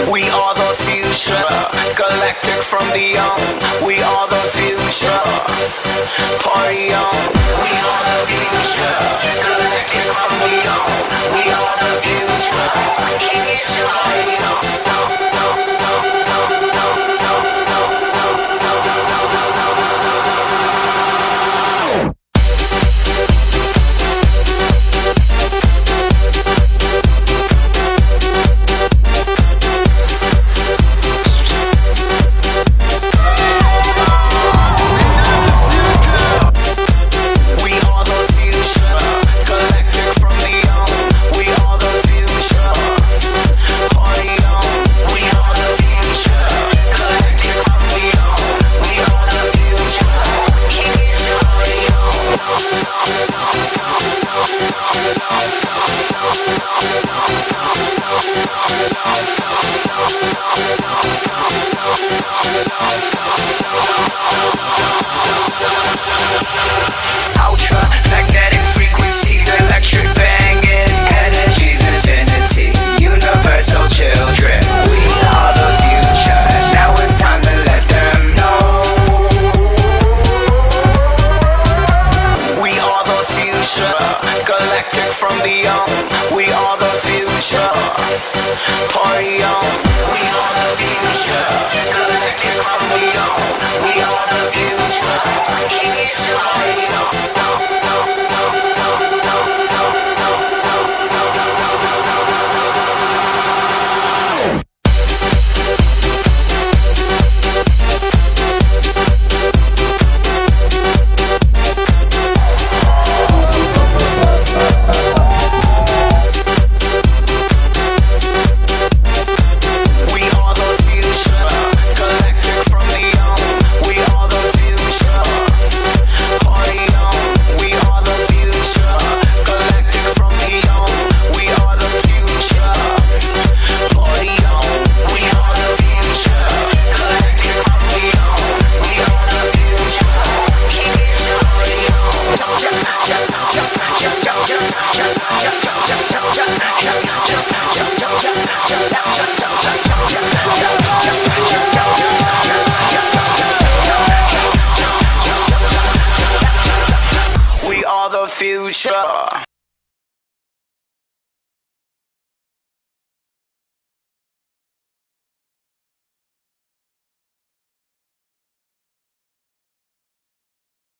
We are the future, galactic from beyond. We are the future, party on. We are the future, galactic from beyond. We are the future, keep it party on. Ultra-magnetic frequencies, electric banging, energies infinity, universal children. We are the future, now it's time to let them know. We are the future, galactic from beyond. We are the future, party on. We are the future, galactic from beyond. We are the future, keep it party on. We are the future.